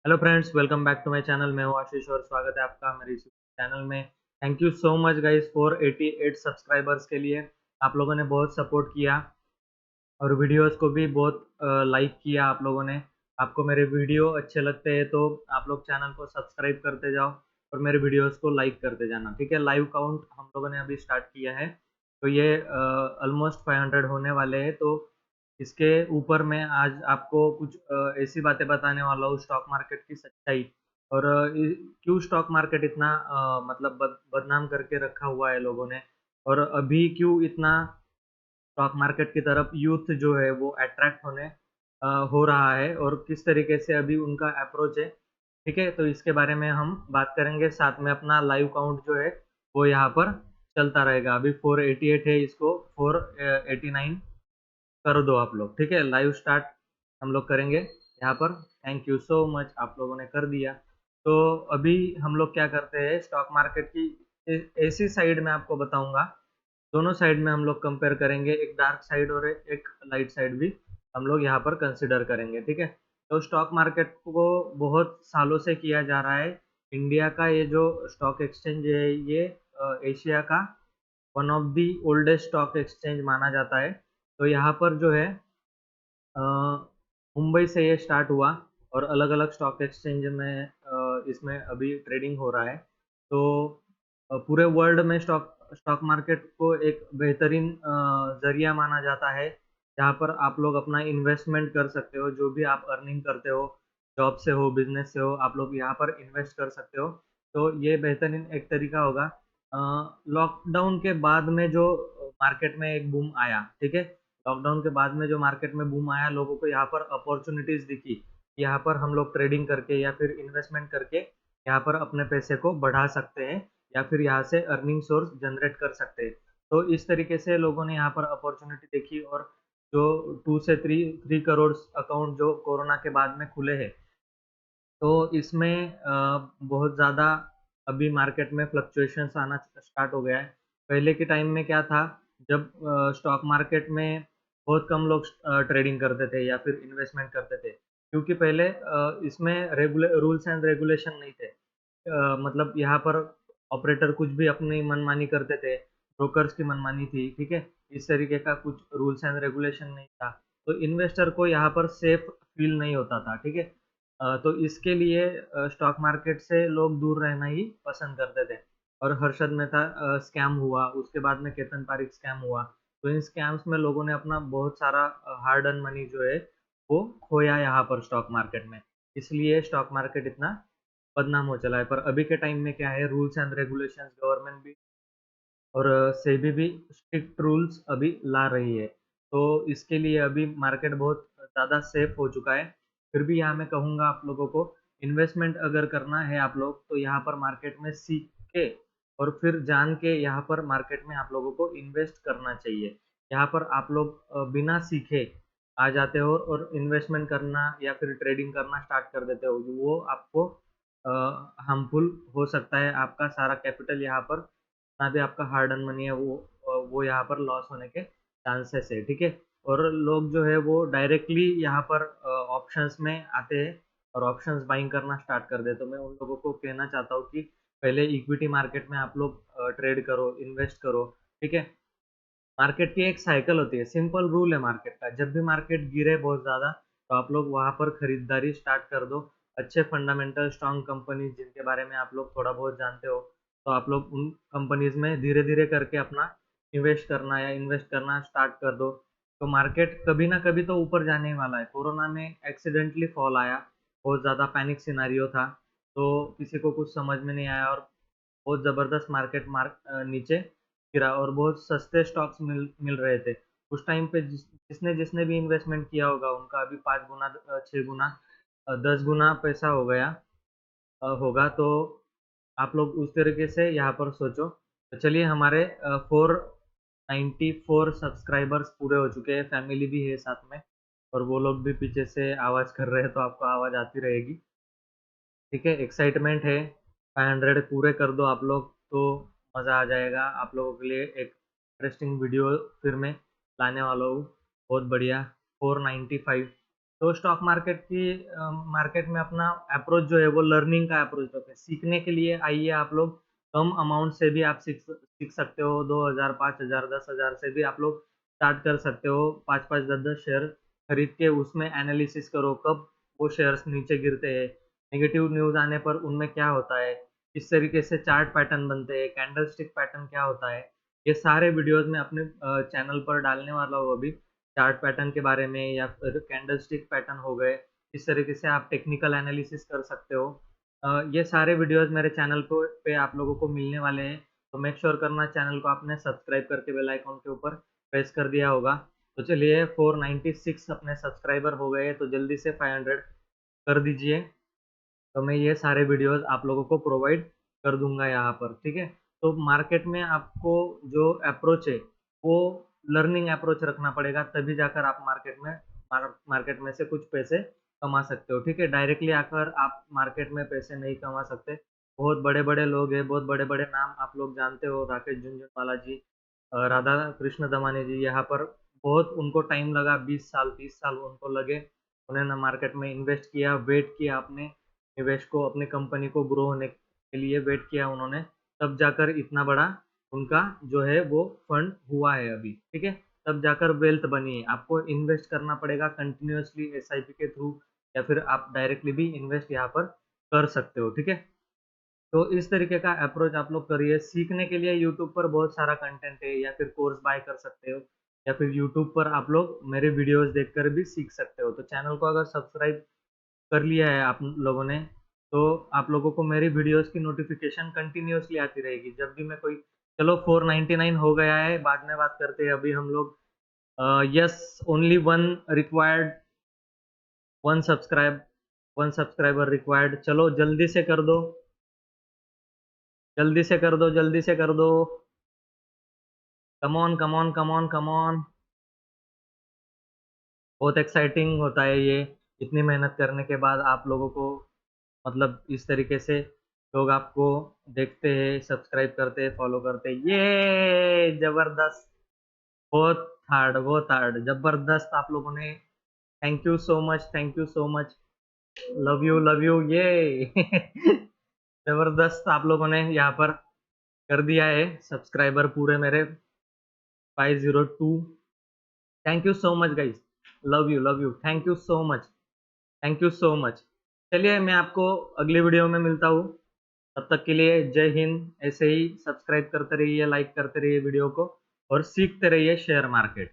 Hello friends, welcome back to my channel. मैं हूं आशीष और स्वागत है आपका मेरे इस चैनल में। Thank you so much guys for 88 subscribers के लिए। आप लोगों ने बहुत सपोर्ट किया और वीडियोस को भी बहुत लाइक किया आप लोगों ने। आपको मेरे वीडियो अच्छे लगते हैं तो आप लोग चैनल को सब्सक्राइब करते जाओ और मेरे वीडियोस को लाइक करते जाना, ठीक है। लाइव काउंट हम लोगों ने अभी स्टार्ट किया है, तो ये ऑलमोस्ट 500 होने वाले हैं। तो इसके ऊपर मैं आज आपको कुछ ऐसी बातें बताने वाला हूँ स्टॉक मार्केट की सच्चाई। और क्यों स्टॉक मार्केट इतना मतलब बदनाम करके रखा हुआ है लोगों ने, और अभी क्यों इतना स्टॉक मार्केट की तरफ यूथ जो है वो अट्रैक्ट हो रहा है, और किस तरीके से अभी उनका अप्रोच है, ठीक है। तो इसके बारे में हम बात करेंगे, साथ में अपना लाइव काउंट जो है वो यहाँ पर चलता रहेगा। अभी 488 है, इसको 489 कर दो आप लोग, ठीक है। लाइव स्टार्ट हम लोग करेंगे यहाँ पर। थैंक यू सो मच, आप लोगों ने कर दिया। तो अभी हम लोग क्या करते हैं, स्टॉक मार्केट की ऐसी साइड में आपको बताऊंगा। दोनों साइड में हम लोग कंपेयर करेंगे, एक डार्क साइड और एक लाइट साइड भी हम लोग यहाँ पर कंसिडर करेंगे, ठीक है। तो स्टॉक मार्केट को बहुत सालों से किया जा रहा है। इंडिया का ये जो स्टॉक एक्सचेंज है, ये एशिया का one of the oldest stock exchange माना जाता है। तो यहाँ पर जो है अ, मुंबई से ये स्टार्ट हुआ और अलग अलग स्टॉक एक्सचेंज में इसमें अभी ट्रेडिंग हो रहा है। तो पूरे वर्ल्ड में स्टॉक स्टॉक मार्केट को एक बेहतरीन जरिया माना जाता है, जहाँ पर आप लोग अपना इन्वेस्टमेंट कर सकते हो। जो भी आप अर्निंग करते हो, जॉब से हो, बिजनेस से हो, आप लोग यहाँ पर इन्वेस्ट कर सकते हो। तो ये बेहतरीन एक तरीका होगा। लॉकडाउन के बाद में जो मार्केट में एक बूम आया, ठीक है। लॉकडाउन के बाद में जो मार्केट में बूम आया, लोगों को यहाँ पर अपॉर्चुनिटीज दिखी। यहाँ पर हम लोग ट्रेडिंग करके या फिर इन्वेस्टमेंट करके यहाँ पर अपने पैसे को बढ़ा सकते हैं, या फिर यहाँ से अर्निंग सोर्स जनरेट कर सकते हैं। तो इस तरीके से लोगों ने यहाँ पर अपॉर्चुनिटी देखी, और जो 2 से 3 करोड़ अकाउंट जो कोरोना के बाद में खुले हैं, तो इसमें बहुत ज़्यादा अभी मार्केट में फ्लक्चुएशंस आना स्टार्ट हो गया है। पहले के टाइम में क्या था, जब स्टॉक मार्केट में बहुत कम लोग ट्रेडिंग करते थे या फिर इन्वेस्टमेंट करते थे, क्योंकि पहले इसमें रेगुलर रूल्स एंड रेगुलेशन नहीं थे। मतलब यहाँ पर ऑपरेटर कुछ भी अपनी मनमानी करते थे, ब्रोकर्स की मनमानी थी, ठीक है। इस तरीके का कुछ रूल्स एंड रेगुलेशन नहीं था, तो इन्वेस्टर को यहाँ पर सेफ फील नहीं होता था, ठीक है। तो इसके लिए स्टॉक मार्केट से लोग दूर रहना ही पसंद करते थे। और हर्षद मेहता स्कैम हुआ, उसके बाद में केतन पारिक स्कैम हुआ। तो इन स्कैम्स में लोगों ने अपना बहुत सारा हार्ड अर्न मनी जो है वो खोया यहाँ पर स्टॉक मार्केट में। इसलिए स्टॉक मार्केट इतना बदनाम हो चला है। पर अभी के टाइम में क्या है, रूल्स एंड रेगुलेशंस गवर्नमेंट भी और सेबी भी स्ट्रिक्ट रूल्स अभी ला रही है। तो इसके लिए अभी मार्केट बहुत ज़्यादा सेफ हो चुका है। फिर भी यहाँ मैं कहूँगा आप लोगों को, इन्वेस्टमेंट अगर करना है आप लोग, तो यहाँ पर मार्केट में सीख के और फिर जान के यहाँ पर मार्केट में आप लोगों को इन्वेस्ट करना चाहिए। यहाँ पर आप लोग बिना सीखे आ जाते हो और इन्वेस्टमेंट करना या फिर ट्रेडिंग करना स्टार्ट कर देते हो, वो आपको हार्मफुल हो सकता है। आपका सारा कैपिटल यहाँ पर, जितना भी आपका हार्ड अर्न मनी है, वो यहाँ पर लॉस होने के चांसेस है, ठीक है। और लोग जो है वो डायरेक्टली यहाँ पर ऑप्शंस में आते हैं और ऑप्शंस बाइंग करना स्टार्ट कर दे। तो मैं उन लोगों को कहना चाहता हूँ कि पहले इक्विटी मार्केट में आप लोग ट्रेड करो, इन्वेस्ट करो, ठीक है। मार्केट की एक साइकिल होती है, सिंपल रूल है मार्केट का। जब भी मार्केट गिरे बहुत ज़्यादा, तो आप लोग वहाँ पर खरीदारी स्टार्ट कर दो। अच्छे फंडामेंटल स्ट्रॉन्ग कंपनीज जिनके बारे में आप लोग थोड़ा बहुत जानते हो, तो आप लोग उन कंपनीज में धीरे धीरे करके अपना इन्वेस्ट करना या इन्वेस्ट करना स्टार्ट कर दो। तो मार्केट कभी ना कभी तो ऊपर जाने ही वाला है। कोरोना में एक्सीडेंटली फॉल आया, बहुत ज़्यादा पैनिक सिनारियो था, तो किसी को कुछ समझ में नहीं आया और बहुत ज़बरदस्त मार्केट नीचे गिरा और बहुत सस्ते स्टॉक्स मिल रहे थे उस टाइम पे। जिसने जिसने भी इन्वेस्टमेंट किया होगा, उनका अभी 5 गुना 6 गुना 10 गुना पैसा हो गया होगा। तो आप लोग उस तरीके से यहाँ पर सोचो। तो चलिए, हमारे 494 सब्सक्राइबर्स पूरे हो चुके हैं, फैमिली भी है साथ में, और वो लोग भी पीछे से आवाज़ कर रहे हैं, तो आपको आवाज़ आती रहेगी, ठीक है। एक्साइटमेंट है, 500 पूरे कर दो आप लोग, तो मज़ा आ जाएगा। आप लोगों के लिए एक इंटरेस्टिंग वीडियो फिर मैं लाने वाला हूँ, बहुत बढ़िया। 495 तो स्टॉक मार्केट में अपना अप्रोच जो है वो लर्निंग का अप्रोच रखें, सीखने के लिए आइए आप लोग। कम अमाउंट से भी आप सीख सकते हो, 2000, 5000, 10,000 से भी आप लोग स्टार्ट कर सकते हो। 5-5, 10-10 शेयर खरीद के उसमें एनालिसिस करो, कब वो शेयर्स नीचे गिरते हैं, नेगेटिव न्यूज आने पर उनमें क्या होता है, किस तरीके से चार्ट पैटर्न बनते हैं, कैंडलस्टिक पैटर्न क्या होता है। ये सारे वीडियोस मैं अपने चैनल पर डालने वाला हूँ अभी, चार्ट पैटर्न के बारे में या फिर कैंडलस्टिक पैटर्न हो गए, इस तरीके से आप टेक्निकल एनालिसिस कर सकते हो। ये सारे वीडियोस मेरे चैनल पे आप लोगों को मिलने वाले हैं, तो मेक श्योर करना चैनल को आपने सब्सक्राइब करके बेल आइकॉन के ऊपर प्रेस कर दिया होगा। तो चलिए 496 अपने सब्सक्राइबर हो गए, तो जल्दी से 500 कर दीजिए, तो मैं ये सारे वीडियोस आप लोगों को प्रोवाइड कर दूंगा यहाँ पर, ठीक है। तो मार्केट में आपको जो अप्रोच है वो लर्निंग अप्रोच रखना पड़ेगा, तभी जाकर आप मार्केट में से कुछ पैसे कमा सकते हो, ठीक है। डायरेक्टली आकर आप मार्केट में पैसे नहीं कमा सकते। बहुत बड़े बड़े लोग हैं, बहुत बड़े बड़े नाम आप लोग जानते हो, राकेश झुनझुनवाला जी, राधा कृष्ण दमानी जी, यहाँ पर बहुत उनको टाइम लगा, 20 साल 30 साल उनको लगे। उन्होंने मार्केट में इन्वेस्ट किया, वेट किया, अपने निवेश को, अपनी कंपनी को ग्रो होने के लिए वेट किया उन्होंने, तब जाकर इतना बड़ा उनका जो है वो फंड हुआ है अभी, ठीक है। तब जाकर वेल्थ बनी है। आपको इन्वेस्ट करना पड़ेगा कंटिन्यूअसली एसआईपी के थ्रू, या फिर आप डायरेक्टली भी इन्वेस्ट यहाँ पर कर सकते हो, ठीक है। तो इस तरीके का अप्रोच आप लोग करिए। सीखने के लिए यूट्यूब पर बहुत सारा कंटेंट है, या फिर कोर्स बाय कर सकते हो, या फिर यूट्यूब पर आप लोग मेरे वीडियोस देखकर भी सीख सकते हो। तो चैनल को अगर सब्सक्राइब कर लिया है आप लोगों ने, तो आप लोगों को मेरी वीडियोस की नोटिफिकेशन कंटिन्यूअसली आती रहेगी जब भी मैं कोई। चलो 499 हो गया है, बाद में बात करते हैं। अभी हम लोग yes, only one subscriber required. चलो जल्दी से कर दो, जल्दी से कर दो, जल्दी से कर दो। Come on, come on, come on, come on. बहुत एक्साइटिंग होता है ये, इतनी मेहनत करने के बाद आप लोगों को, मतलब इस तरीके से लोग आपको देखते हैं, सब्सक्राइब करते हैं, फॉलो करते हैं, ये जबरदस्त। बहुत हार्ड, बहुत हार्ड, जबरदस्त आप लोगों ने। Thank you so much, thank you so much. Love you, love you, ये जबरदस्त आप लोगों ने यहाँ पर कर दिया है सब्सक्राइबर पूरे मेरे 502। Thank you so much guys, love you, love you, thank you so much, thank you so much. चलिए मैं आपको अगली वीडियो में मिलता हूँ, तब तक के लिए जय हिंद। ऐसे ही सब्सक्राइब करते रहिए, लाइक करते रहिए वीडियो को, और सीखते रहिए शेयर मार्केट।